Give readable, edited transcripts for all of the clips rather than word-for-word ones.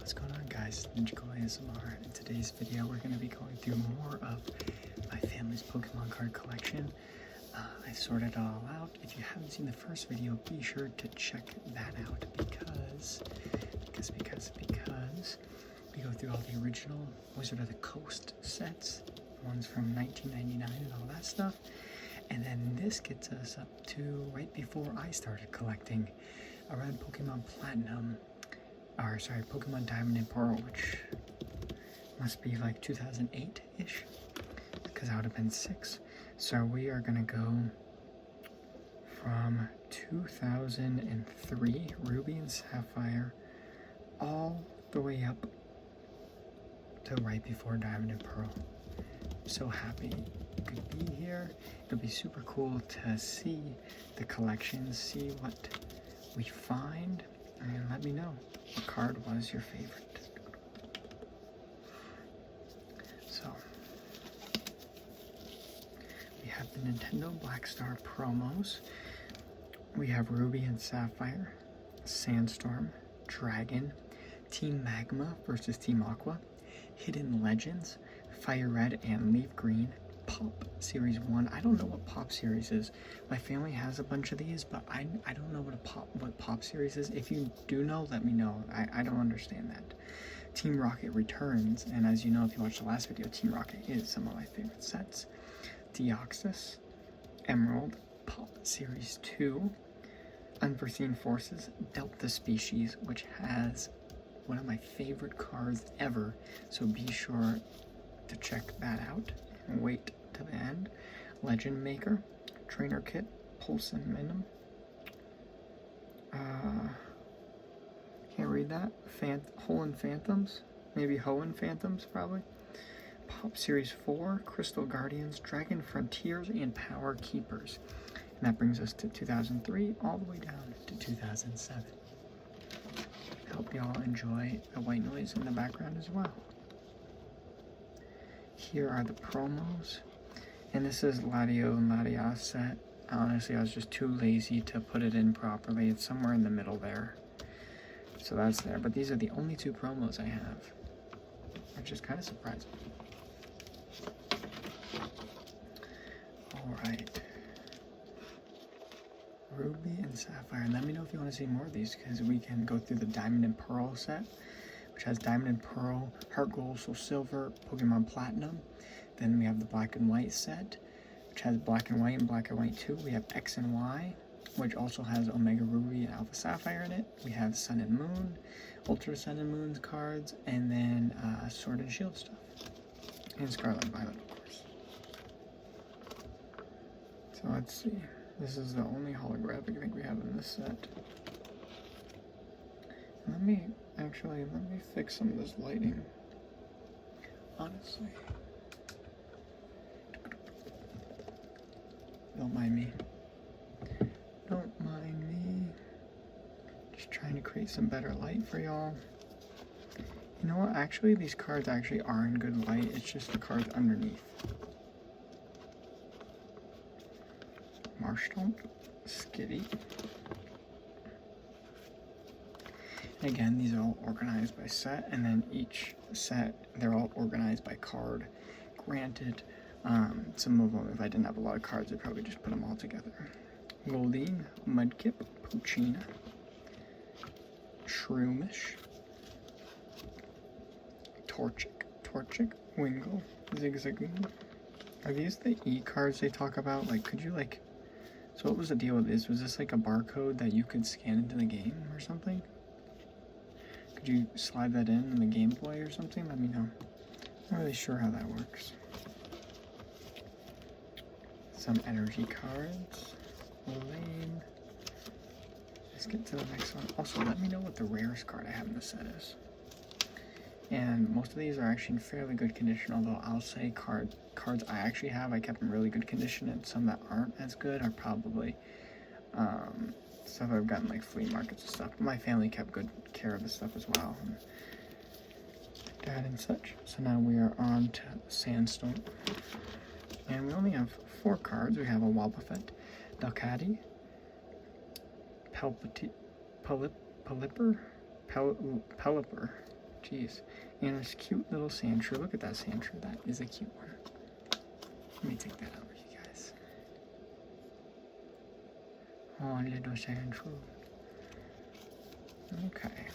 What's going on, guys? NinjicoleASMR. In today's video, we're going to be going through more of my family's Pokemon card collection. I sorted it all out. If you haven't seen the first video, be sure to check that out because we go through all the original Wizard of the Coast sets, ones from 1999 and all that stuff. And then this gets us up to right before I started collecting. Around Pokemon Platinum, or sorry, Pokemon Diamond and Pearl, which must be like 2008-ish, because I would have been 6. So we are gonna go from 2003, Ruby and Sapphire, all the way up to right before Diamond and Pearl. I'm so happy you could be here. It'll be super cool to see the collection, see what we find, and let me know what card was your favorite. So we have the Nintendo Black Star promos. We have Ruby and Sapphire, Sandstorm, Dragon, Team Magma versus Team Aqua, Hidden Legends, Fire Red and Leaf Green, Pop Series 1. I don't know what Pop Series is. My family has a bunch of these, but I don't know what Pop Series is. If you do know, let me know. I don't understand that. Team Rocket returns, and as you know, if you watched the last video, Team Rocket is some of my favorite sets. Deoxys, Emerald, Pop Series 2, Unforeseen Forces, Delta Species, which has one of my favorite cards ever, so be sure to check that out and wait to the end. Legend Maker, Trainer Kit, Pulse and Minimum. Can't read that. Holon Phantoms, maybe Holon Phantoms probably. Pop Series 4, Crystal Guardians, Dragon Frontiers, and Power Keepers. And that brings us to 2003 all the way down to 2007. Hope y'all enjoy the white noise in the background as well. Here are the promos, and this is Ladio and Latias set. Honestly, I was just too lazy to put it in properly. It's somewhere in the middle there, so that's there. But these are the only 2 promos I have, which is kind of surprising. Alright, Ruby and Sapphire, and let me know if you want to see more of these, because we can go through the Diamond and Pearl set, which has Diamond and Pearl, Heart Gold, Soul Silver, Pokemon Platinum. Then we have the Black and White set, which has Black and White and Black and White 2. We have X and Y, which also has Omega Ruby and Alpha Sapphire in it. We have Sun and Moon, Ultra Sun and Moon's cards, and then Sword and Shield stuff. And Scarlet and Violet, of course. So let's see. This is the only holographic I think we have in this set. Let me fix some of this lighting, honestly. Don't mind me. Don't mind me. Just trying to create some better light for y'all. You know what? Actually, these cards actually are in good light. It's just the cards underneath. Marshtomp, Skitty. Again, these are all organized by set, and then each set, they're all organized by card. Granted, some of them, if I didn't have a lot of cards, I'd probably just put them all together. Goldeen, Mudkip, Poochyena, Shroomish, Torchic, Wingull, Zigzagoon. Are these the E cards they talk about? Like, could you like, so what was the deal with this? Was this like a barcode that you could scan into the game or something? Could you slide that in the Game Boy or something? Let me know. Not really sure how that works. Some energy cards. Lame. Let's get to the next one. Also, let me know what the rarest card I have in the set is. And most of these are actually in fairly good condition, although I'll say cards I actually have, I kept in really good condition, and some that aren't as good are probably stuff I've gotten like flea markets and stuff. But my family kept good care of this stuff as well, and dad and such. So now we are on to Sandstorm, and we only have 4 cards. We have a Wobbuffet, Delcatty, Pelipper, Jeez. And this cute little Sandshrew. Look at that Sandshrew. That is a cute one. Let me take that out for you guys. Oh, little Sandshrew. Okay.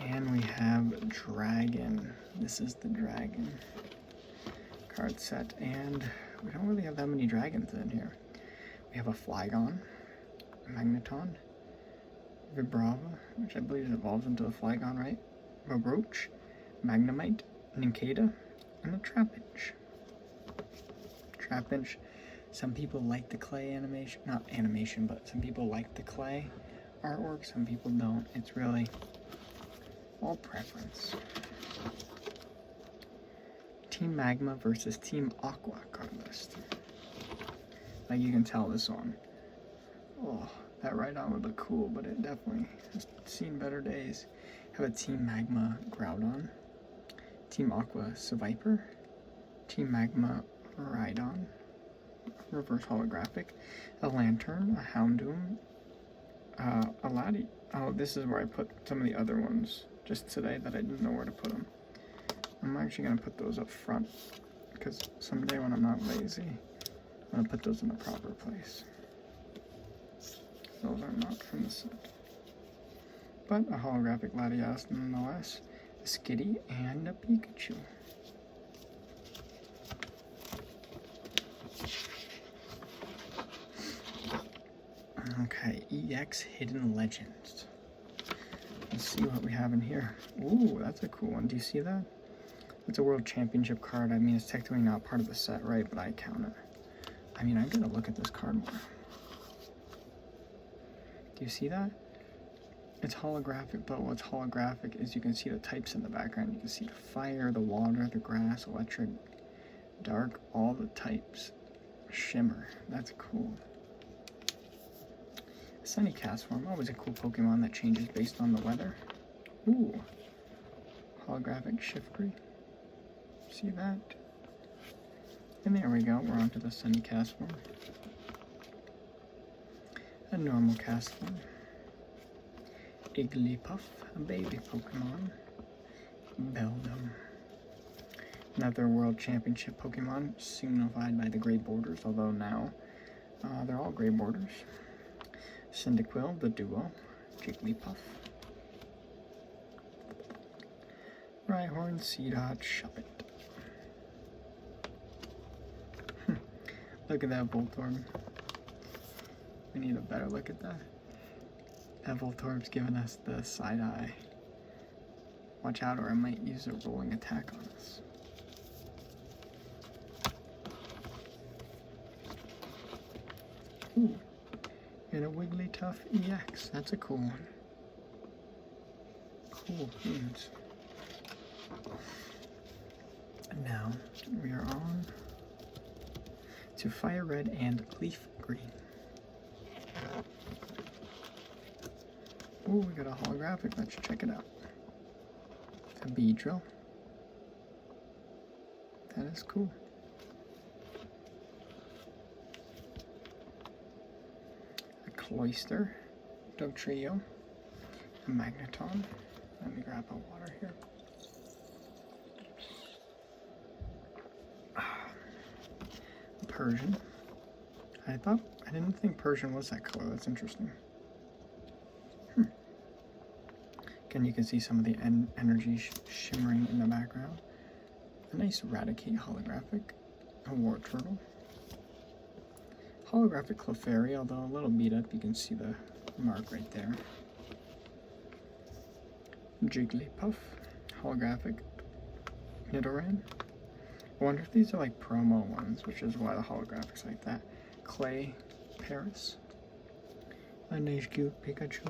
And we have Dragon. This is the Dragon card set, and we don't really have that many dragons in here. We have a Flygon, Magneton, Vibrava, which I believe evolves into a Flygon, right? Roach, Magnemite, Nincada, and a Trapinch. Trapinch. Some people like the clay animation, not animation, but some people like the clay artwork, some people don't. It's really all preference. Team Magma versus Team Aqua card list. Like you can tell this one. Oh, that Rhydon would look cool, but it definitely has seen better days. Have a Team Magma Groudon, Team Aqua Seviper, Team Magma Rhydon, reverse holographic, a Lantern, a Houndoom, a Laddie. Oh, this is where I put some of the other ones just today that I didn't know where to put them. I'm actually going to put those up front because someday when I'm not lazy, I'm going to put those in the proper place. Those are not from the set. But a holographic Latias nonetheless, a Skitty, and a Pikachu. Okay, EX Hidden Legends. Let's see what we have in here. Ooh, that's a cool one. Do you see that? It's a World Championship card. I mean, it's technically not part of the set, right? But I count it. I mean, I'm gonna look at this card more. Do you see that? It's holographic, but what's holographic is you can see the types in the background. You can see the fire, the water, the grass, electric, dark, all the types. Shimmer. That's cool. Sunny Castform, always a cool Pokemon that changes based on the weather. Ooh. Holographic Shiftry. See that? And there we go, we're on to the Sunny Castform. A normal Castform. Igglypuff, a baby Pokemon. Beldum. Another World Championship Pokemon, signified by the gray borders, although now they're all gray borders. Cyndaquil, the duo. Jigglypuff. Rhyhorn, Seedot, Shuppet. Look at that Voltorb. We need a better look at that. That Voltorb's giving us the side eye. Watch out or I might use a rolling attack on us. Ooh. And a Wigglytuff EX. That's a cool one. Cool beans. And now we are on to Fire Red and Leaf Green. Ooh, we got a holographic. Let's check it out. A Beedrill. That is cool. A Cloyster, Dugtrio, a Magneton. Let me grab a water here. A Persian. I didn't think Persian was that color. That's interesting. Again, you can see some of the energy shimmering in the background. A nice Raticate holographic, a War Turtle. Holographic Clefairy, although a little beat up, you can see the mark right there. Jigglypuff, holographic Nidoran. I wonder if these are like promo ones, which is why the holographic's like that. Clay Paris. A nice cute Pikachu.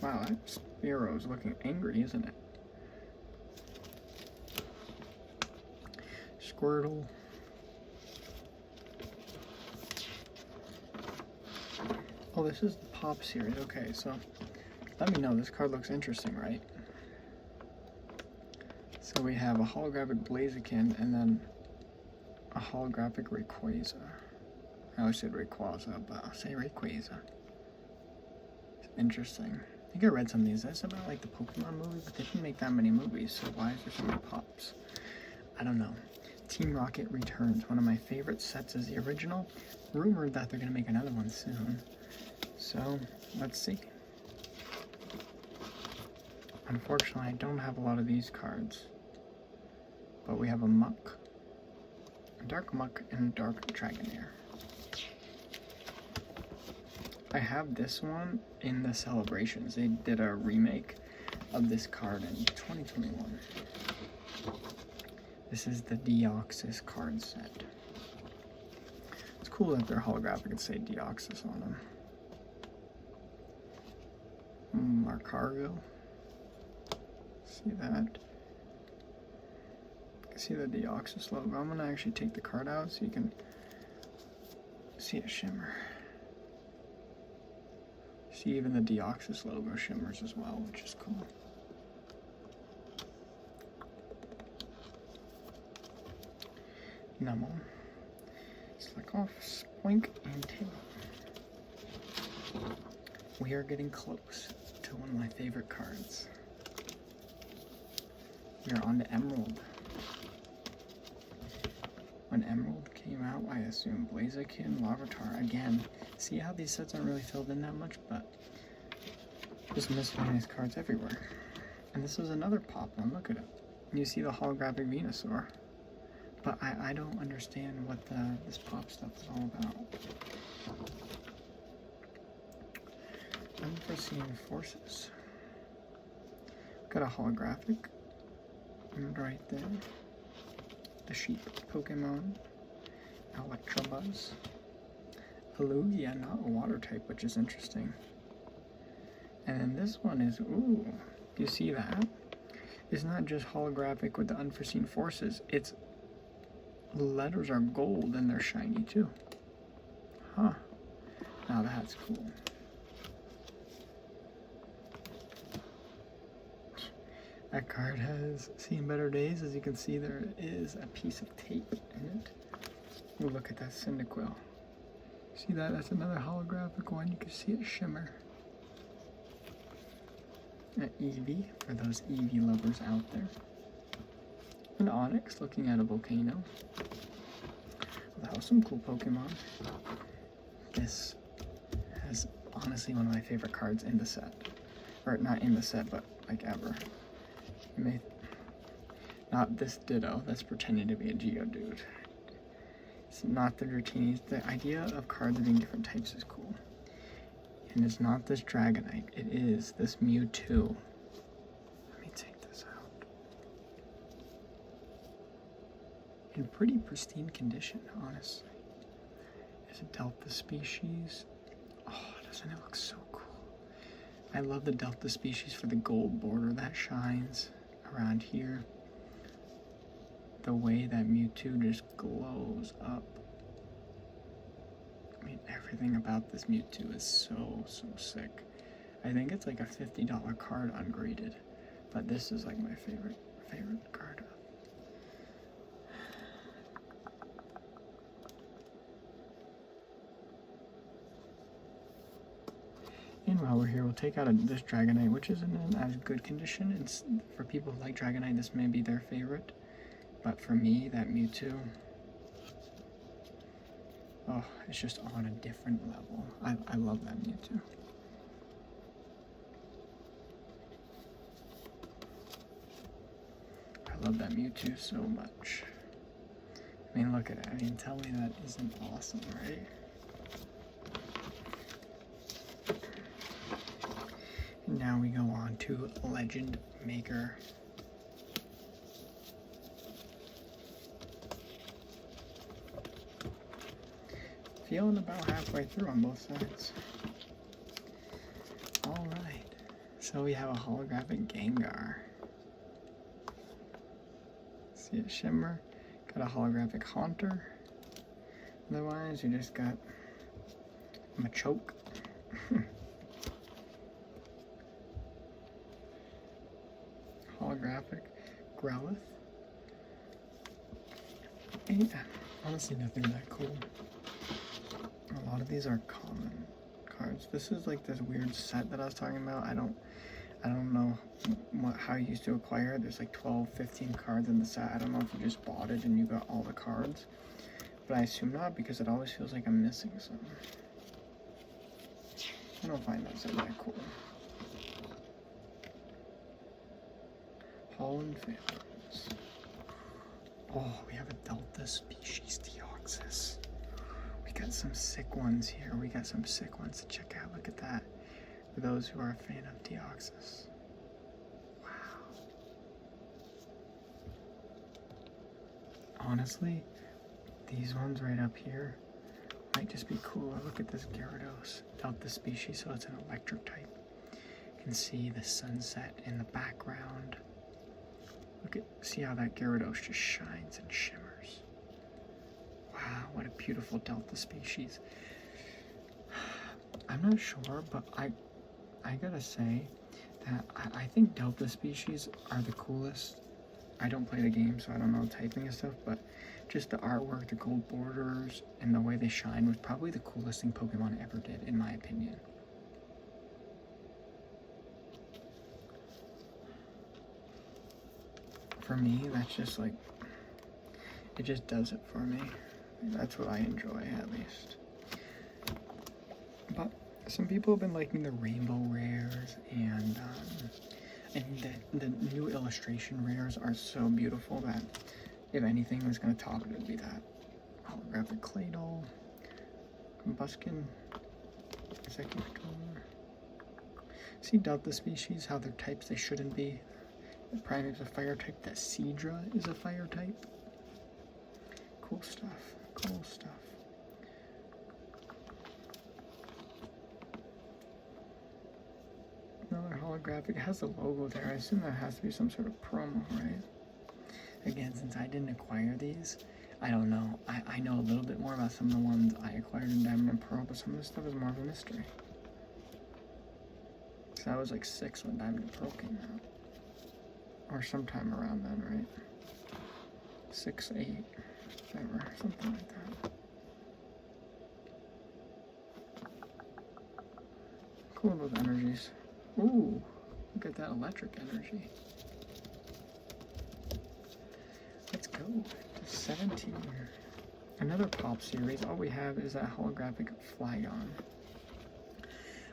Wow, that Spearow's looking angry, isn't it? Squirtle. Oh, this is the Pop series. Okay, so let me know. This card looks interesting, right? So we have a holographic Blaziken and then a holographic Rayquaza. I always said Rayquaza, but I'll say Rayquaza. Interesting. I think I read some of these. That's about like the Pokemon movie, but they didn't make that many movies, so why is there so many pops? I don't know. Team Rocket Returns. One of my favorite sets is the original. Rumored that they're going to make another one soon. So, let's see. Unfortunately, I don't have a lot of these cards. But we have a Muck, a Dark Muck, and a Dark Dragonair. I have this one in the Celebrations. They did a remake of this card in 2021. This is the Deoxys card set. It's cool that they're holographic and say Deoxys on them. Marcargo. See that? You can see the Deoxys logo. I'm gonna actually take the card out so you can see it shimmer. See, even the Deoxys logo shimmers as well, which is cool. Numel, Slick Off, Spoink, and Tail. We are getting close to one of my favorite cards. We are on to Emerald. When Emerald came out, I assumed Blaziken, Larvitar again. See how these sets aren't really filled in that much, but just miscellaneous cards everywhere. And this is another pop one, look at it. You see the holographic Venusaur. But I don't understand what this pop stuff is all about. Unforeseen Forces. Got a holographic right there. The sheep Pokemon. Electabuzz. Lugia, not a water type, which is interesting. And then this one is, ooh, do you see that? It's not just holographic with the Unforeseen Forces, it's the letters are gold and they're shiny too. Huh. Now that's cool. That card has seen better days. As you can see, there is a piece of tape in it. Ooh, look at that Cyndaquil. See that? That's another holographic one. You can see it shimmer. An Eevee, for those Eevee lovers out there. An Onyx looking at a volcano. That was some cool Pokemon. This has honestly one of my favorite cards in the set. Or not in the set, but like ever. Not this Ditto that's pretending to be a Geodude. It's not the Dratini. The idea of cards being different types is cool. And it's not this Dragonite. It is this Mewtwo. Let me take this out. In pretty pristine condition, honestly. It's a Delta species. Oh, doesn't it look so cool? I love the Delta species for the gold border that shines around here. The way that Mewtwo just glows up. I mean, everything about this Mewtwo is so sick. I think it's like a $50 card ungraded, but this is like my favorite card. And while we're here, we'll take out this Dragonite, which isn't in as good condition. It's, for people who like Dragonite, this may be their favorite. But for me, that Mewtwo, oh, it's just on a different level. I love that Mewtwo. I love that Mewtwo so much. I mean, look at it. I mean, tell me that isn't awesome, right? And now we go on to Legend Maker. Feeling about halfway through on both sides. Alright, so we have a holographic Gengar. See it shimmer. Got a holographic Haunter. Otherwise, you just got Machoke. Holographic Growlithe. And honestly, nothing that cool. A lot of these are common cards. This is like this weird set that I was talking about. I don't know how you used to acquire it. There's like 12, 15 cards in the set. I don't know if you just bought it and you got all the cards, but I assume not, because it always feels like I'm missing something. I don't find that set that cool. Holon Phantoms. Oh, we have a Delta species Deoxys. We got some sick ones here. We got some sick ones to check out. Look at that. For those who are a fan of Deoxys. Wow. Honestly, these ones right up here might just be cooler. Look at this Gyarados, Delta species, so it's an electric type. You can see the sunset in the background. See how that Gyarados just shines and shimmers. Wow, what a beautiful Delta species. I'm not sure, but I gotta say that I think Delta species are the coolest. I don't play the game, so I don't know typing and stuff, but just the artwork, the gold borders, and the way they shine was probably the coolest thing Pokemon ever did, in my opinion. For me, that's just like, it just does it for me. That's what I enjoy, at least. But some people have been liking the rainbow rares, and the new illustration rares are so beautiful that if anything was going to top it, it would be that holographic Claydol, Combuskin, Executor. See Delta species, how they're types they shouldn't be. The Primeape's a fire type, that Seadra is a fire type. Cool stuff, cool stuff. Another holographic, it has the logo there. I assume that has to be some sort of promo, right? Again, since I didn't acquire these, I don't know. I know a little bit more about some of the ones I acquired in Diamond and Pearl, but some of this stuff is more of a mystery. So I was like 6 when Diamond and Pearl came out. Or sometime around then, right? 6, 8, whatever, something like that. Cool with energies. Ooh, look at that electric energy. Let's go to 17. Another Pop series. All we have is that holographic Flygon.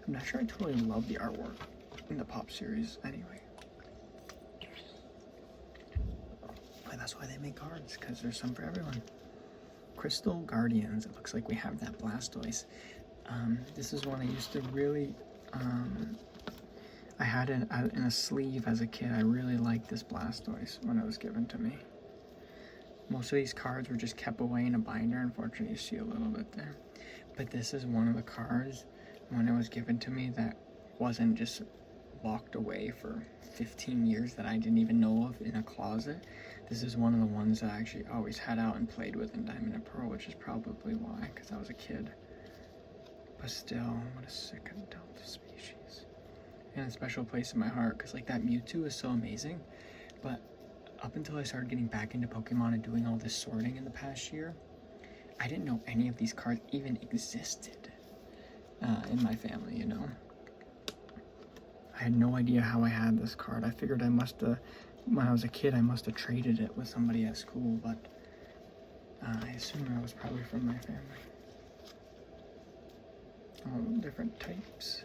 I'm not sure I totally love the artwork in the Pop series anyway. But that's why they make cards, because there's some for everyone. Crystal Guardians. It looks like we have that Blastoise. This is one I used to really... I had it in a sleeve as a kid. I really liked this Blastoise when it was given to me. Most of these cards were just kept away in a binder. Unfortunately, you see a little bit there. But this is one of the cards when it was given to me that wasn't just locked away for 15 years that I didn't even know of in a closet. This is one of the ones that I actually always had out and played with in Diamond and Pearl, which is probably why, because I was a kid. But still, what a sick Delta species. And a special place in my heart, because like that Mewtwo is so amazing. But up until I started getting back into Pokemon and doing all this sorting in the past year, I didn't know any of these cards even existed in my family, you know? I had no idea how I had this card. I figured I must have, when I was a kid, I must have traded it with somebody at school, but I assume it was probably from my family. All different types.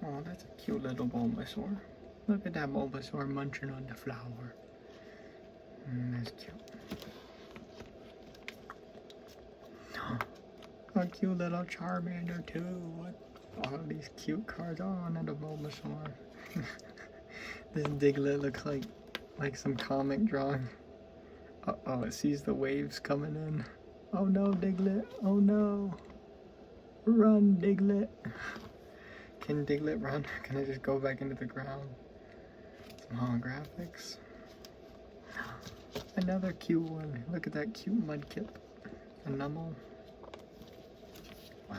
Oh, that's a cute little Bulbasaur. Look at that Bulbasaur munching on the flower. That's cute. A cute little Charmander too. What? All these cute cards. Oh, another Bulbasaur. This Diglett looks like some comic drawing. Uh-oh, it sees the waves coming in. Oh no, Diglett. Oh no. Run, Diglett. Can Diglett run? Can I just go back into the ground? Some holographics. Another cute one. Look at that cute Mudkip. A Numel. Wow.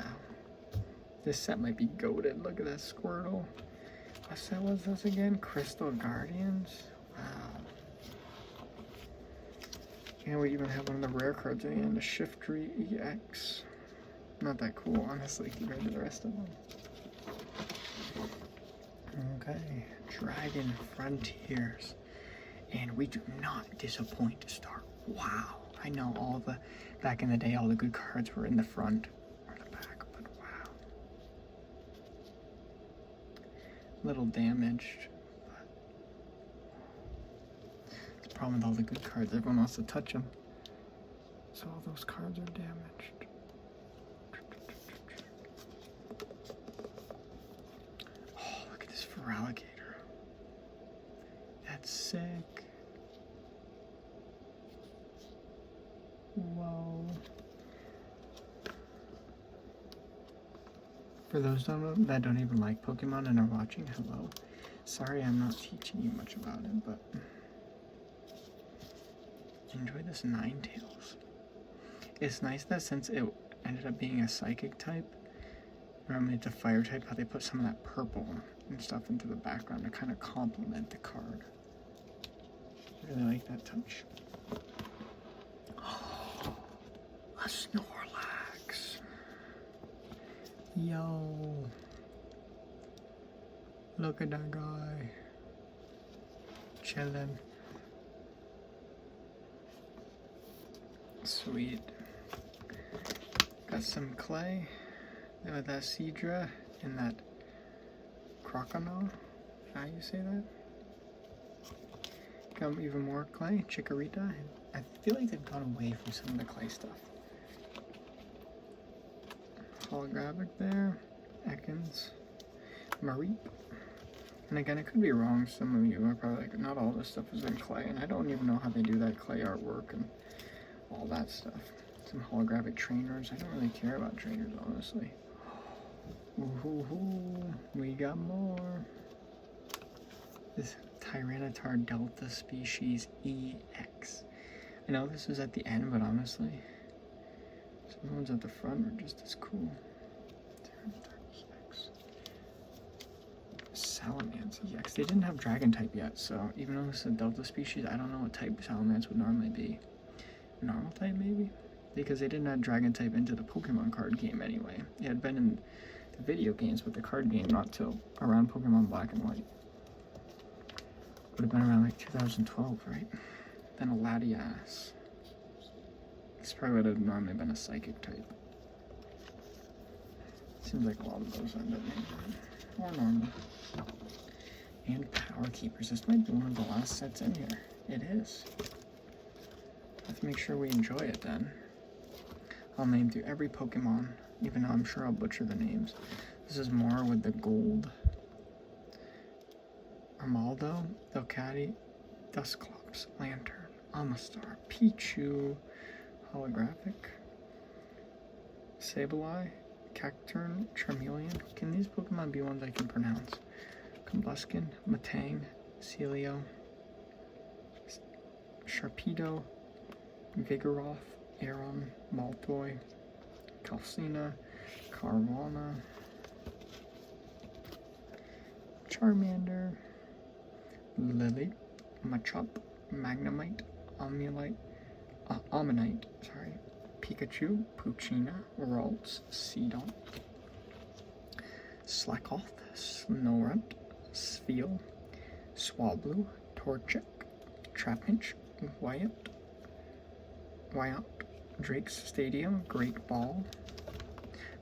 This set might be goated. Look at that Squirtle. What set was this again? Crystal Guardians? Wow. And we even have one of the rare cards in the end, the Shiftry EX. not that cool, honestly, compared to the rest of them. Okay, Dragon Frontiers. And we do not disappoint to start. Wow. I know back in the day, all the good cards were in the front or the back, but wow. Little damaged. But the problem with all the good cards, everyone wants to touch them. So all those cards are damaged. Oh, look at this for alligator. That's sick. Whoa. For those that don't even like Pokemon and are watching, hello. Sorry I'm not teaching you much about it, but enjoy this Ninetales. It's nice that since it ended up being a psychic type, normally it's a fire type, how they put some of that purple and stuff into the background to kind of complement the card. I really like that touch. A Snorlax. Yo. Look at that guy. Chillin'. Sweet. Got some clay. With that Seadra and that Croconaw. How you say that? Got even more clay. Chikorita. I feel like they've gone away from some of the clay stuff. Holographic there, Ekans, Mareep. And again, I could be wrong. Some of you are probably like, not all this stuff is in clay, and I don't even know how they do that clay artwork and all that stuff. Some holographic trainers. I don't really care about trainers, honestly. Ooh, we got more. This Tyranitar Delta Species EX. I know this is at the end, but honestly, some of the ones at the front are just as cool. Salamence EX. They didn't have Dragon type yet, so even though this is a Delta species, I don't know what type Salamence would normally be. Normal type, maybe? Because they didn't add Dragon type into the Pokemon card game anyway. It had been in the video games, but the card game not till around Pokemon Black and White. Would have been around like 2012, right? Then a Latias. This probably would have normally been a Psychic type. Seems like a lot of those end up being more normal. And Power Keepers. This might be one of the last sets in here. It is. Let's make sure we enjoy it then. I'll name through every Pokemon, even though I'm sure I'll butcher the names. This is more with the gold. Armaldo, Delcatty, Dusclops, Lantern, Amistar, Pichu, Holographic, Sableye, Cacturn, Charmeleon. Can these Pokemon be ones I can pronounce? Combuskin, Matang, Celio, Sharpedo, Vigoroth, Aeron, Maltoy, Calcina, Carvana, Charmander, Lily, Machop, Magnemite, Ammonite, Pikachu, Puccina, Ralts, Seedot, Slackoth, Snorunt, Spheal, Swablu, Torchic, Trapinch, Wyatt, Drake's Stadium, Great Ball,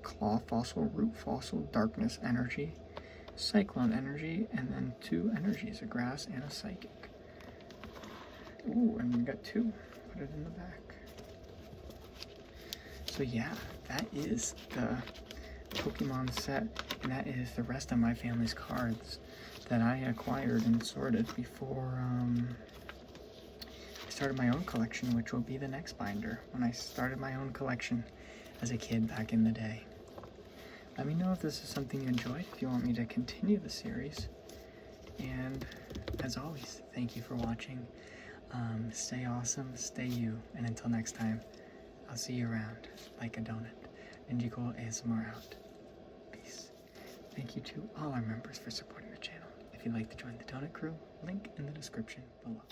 Claw Fossil, Root Fossil, Darkness Energy, Cyclone Energy, and then 2 energies, a Grass and a Psychic. Ooh, and we got 2. Put it in the back. So yeah, that is the Pokemon set, and that is the rest of my family's cards that I acquired and sorted before I started my own collection, which will be the next binder, when I started my own collection as a kid back in the day. Let me know if this is something you enjoyed, if you want me to continue the series, and as always, thank you for watching. Stay awesome, stay you, and until next time, I'll see you around like a donut. NinjicoleASMR out. Peace. Thank you to all our members for supporting the channel. If you'd like to join the donut crew, link in the description below.